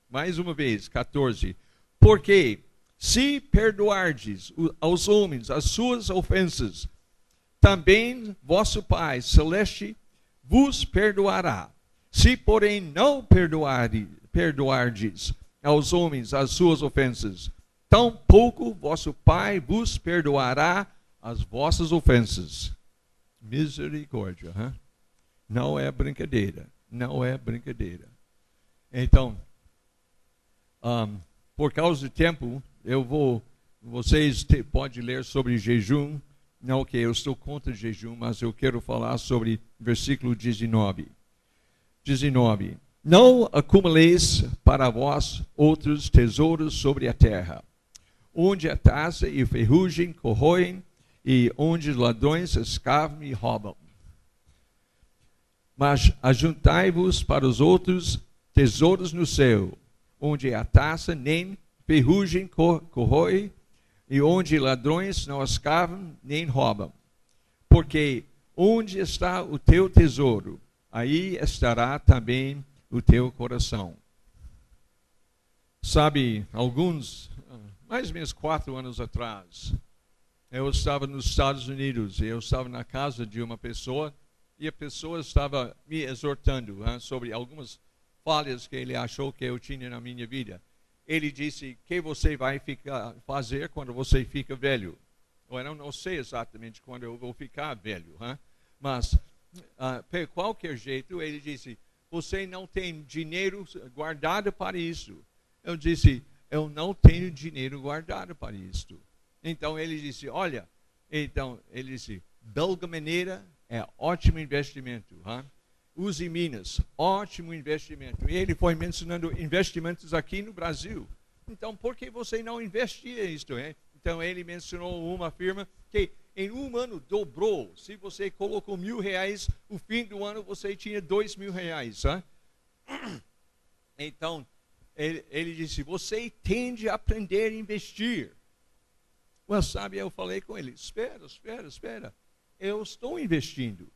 Mais uma vez, 14. Porque se perdoardes aos homens as suas ofensas, também vosso Pai Celeste vos perdoará. Se, porém, não perdoardes aos homens as suas ofensas, tampouco vosso Pai vos perdoará as vossas ofensas. Misericórdia, hein? Não é brincadeira. Então, por causa do tempo, vocês podem ler sobre jejum. Não que eu estou contra jejum, mas eu quero falar sobre versículo 19. 19. Não acumuleis para vós outros tesouros sobre a terra, onde a taça e a ferrugem corroem, e onde os ladrões escavam e roubam. Mas ajuntai-vos para os outros tesouros no céu, onde a taça nem ferrugem corrói, e onde ladrões não escavam nem roubam. Porque onde está o teu tesouro, aí estará também o teu coração. Sabe, mais ou menos 4 anos atrás, eu estava nos Estados Unidos, e eu estava na casa de uma pessoa, e a pessoa estava me exortando sobre algumas falhas que ele achou que eu tinha na minha vida. Ele disse, o que você vai fazer quando você fica velho? Eu não sei exatamente quando eu vou ficar velho, mas, de qualquer jeito, ele disse, você não tem dinheiro guardado para isso. Eu disse, eu não tenho dinheiro guardado para isto. Então ele disse, olha, Belga Mineira é ótimo investimento. Use Minas, ótimo investimento. E ele foi mencionando investimentos aqui no Brasil. Então, por que você não investia isto? Então ele mencionou uma firma que em um ano dobrou. Se você colocou R$1.000, no fim do ano você tinha R$2.000. Então, ele disse, você tende a aprender a investir. Well, sabe, eu falei com ele, espera. Eu estou investindo.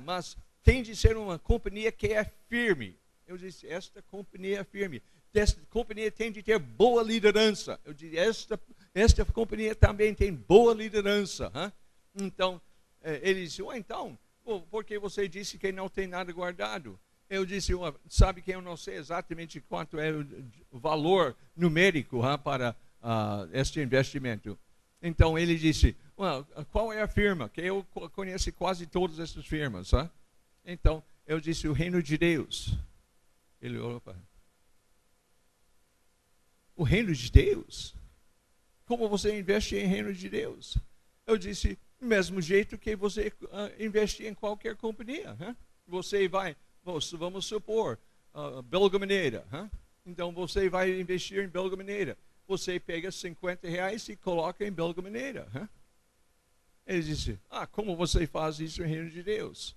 Mas tem de ser uma companhia que é firme. Eu disse, esta companhia é firme. Esta companhia tem de ter boa liderança. Eu disse, esta companhia também tem boa liderança. Então, ele disse, então, por que você disse que não tem nada guardado? Eu disse, sabe que eu não sei exatamente quanto é o valor numérico para este investimento. Então ele disse, qual é a firma? Que eu conheço quase todas essas firmas. Então eu disse, o Reino de Deus. Ele olhou para mim. O Reino de Deus? Como você investe em Reino de Deus? Eu disse, do mesmo jeito que você investe em qualquer companhia. Você vai, vamos supor, Belga Mineira. Então você vai investir em Belga Mineira. Você pega R$50 e coloca em Belga Mineira. Ele disse, como você faz isso em Reino de Deus?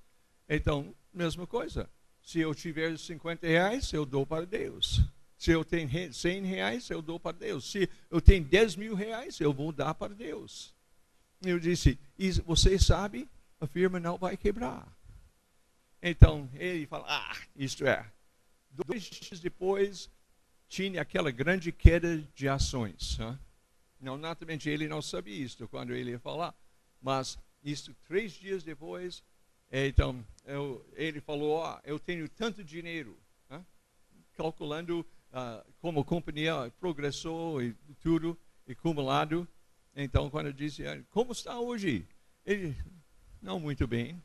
Então, mesma coisa. Se eu tiver R$50, eu dou para Deus. Se eu tenho R$100, eu dou para Deus. Se eu tenho R$10.000, eu vou dar para Deus. Eu disse, você sabe, a firma não vai quebrar. Então, ele fala, isto é. 2 dias depois, tinha aquela grande queda de ações. Não, naturalmente, ele não sabia isso quando ele ia falar. Mas, isso 3 dias depois, então, ele falou, eu tenho tanto dinheiro. Calculando como a companhia progressou e tudo, acumulado. Então, quando eu disse, como está hoje? Ele, não muito bem.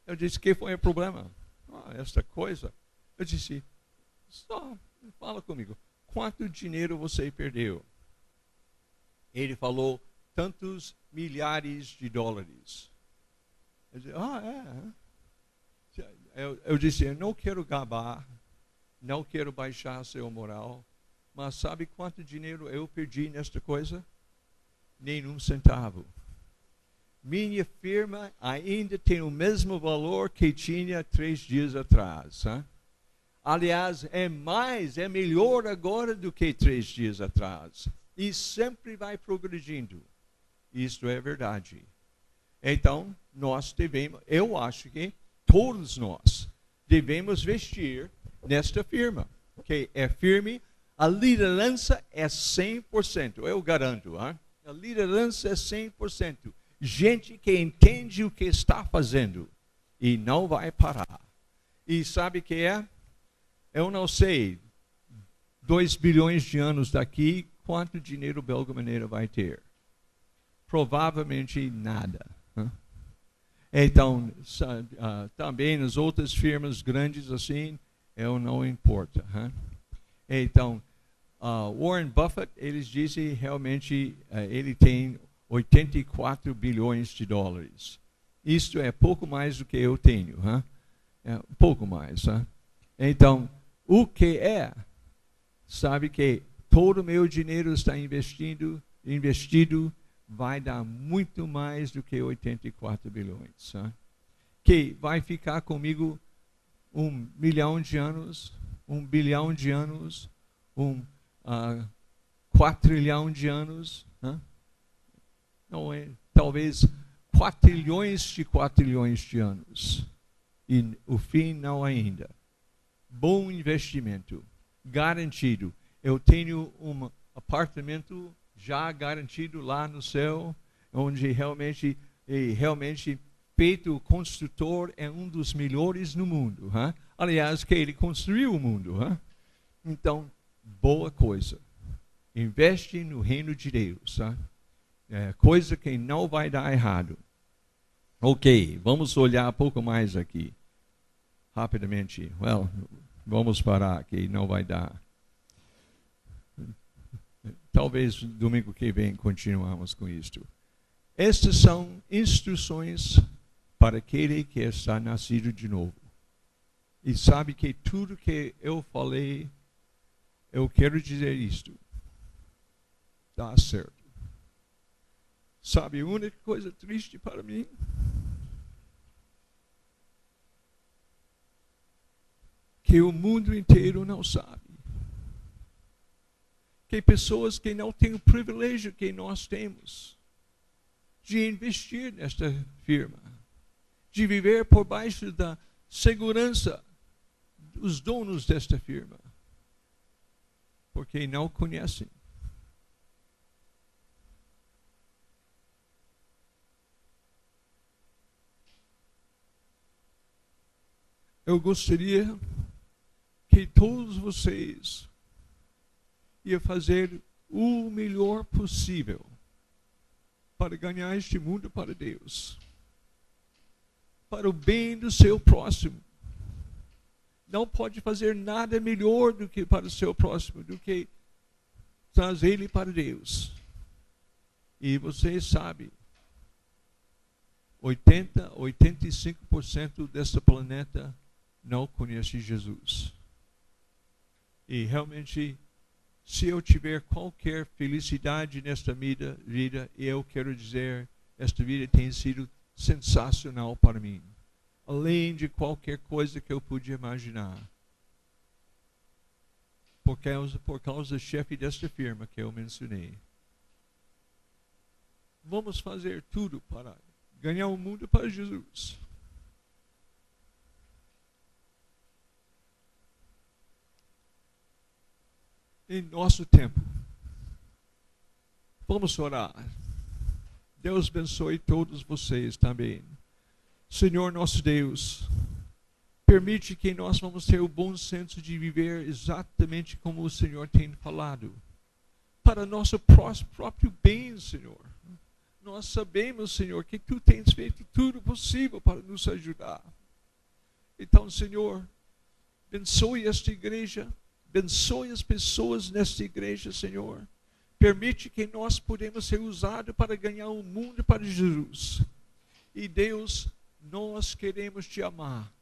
Eu disse, que foi o problema? Esta coisa. Eu disse, só fala comigo, quanto dinheiro você perdeu? Ele falou, tantos milhares de dólares. Eu disse, eu disse, eu não quero gabar, não quero baixar seu moral, mas sabe quanto dinheiro eu perdi nesta coisa? Nenhum centavo. Minha firma ainda tem o mesmo valor que tinha 3 dias atrás. Aliás, é melhor agora do que 3 dias atrás. E sempre vai progredindo. Isto é verdade. Então, nós devemos, eu acho que todos nós devemos vestir nesta firma, que é firme. A liderança é 100%, eu garanto. A liderança é 100%. Gente que entende o que está fazendo e não vai parar. E sabe o que é? Eu não sei, 2 bilhões de anos daqui, quanto dinheiro Belga Mineira vai ter? Provavelmente nada. Então, também nas outras firmas grandes assim, eu não importa. Então, Warren Buffett, eles dizem realmente, ele tem 84 bilhões de dólares. Isto é pouco mais do que eu tenho. Pouco mais. Então, o que é? Sabe que todo o meu dinheiro está investido, vai dar muito mais do que 84 bilhões. Que vai ficar comigo 1 milhão de anos, 1 bilhão de anos, 4 trilhão de anos. Não é, talvez 4 trilhões de anos. E o fim não ainda. Bom investimento, garantido. Eu tenho um apartamento já garantido lá no céu, onde realmente feito o construtor é um dos melhores no mundo. Aliás, que ele construiu o mundo. Então, boa coisa. Investe no reino de Deus. coisa que não vai dar errado. Ok, vamos olhar um pouco mais aqui. Rapidamente. Vamos parar que não vai dar. Talvez domingo que vem continuamos com isto. Estas são instruções para aquele que está nascido de novo. E sabe que tudo que eu falei, eu quero dizer isto. Dá certo. Sabe, a única coisa triste para mim que o mundo inteiro não sabe. Que pessoas que não têm o privilégio que nós temos de investir nesta firma, de viver por baixo da segurança dos donos desta firma, porque não conhecem. Eu gostaria que todos vocês iam fazer o melhor possível para ganhar este mundo para Deus, para o bem do seu próximo. Não pode fazer nada melhor do que para o seu próximo, do que trazer ele para Deus. E você sabe, 85% deste planeta não conhece Jesus. E realmente, se eu tiver qualquer felicidade nesta vida, eu quero dizer, esta vida tem sido sensacional para mim. Além de qualquer coisa que eu podia imaginar. Por causa do chefe desta firma que eu mencionei. Vamos fazer tudo para ganhar o mundo para Jesus. Em nosso tempo. Vamos orar. Deus abençoe todos vocês também. Senhor nosso Deus, permite que nós vamos ter o bom senso de viver exatamente como o Senhor tem falado. Para nosso próprio bem, Senhor. Nós sabemos, Senhor, que Tu tens feito tudo possível para nos ajudar. Então, Senhor, abençoe esta igreja. Abençoe as pessoas nesta igreja, Senhor. Permite que nós podemos ser usados para ganhar o mundo para Jesus. E Deus, nós queremos Te amar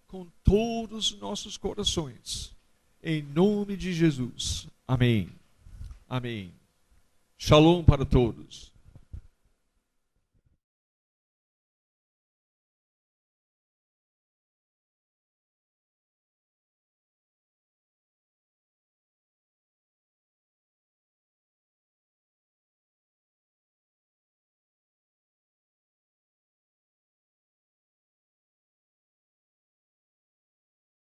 com todos os nossos corações. Em nome de Jesus. Amém. Amém. Shalom para todos.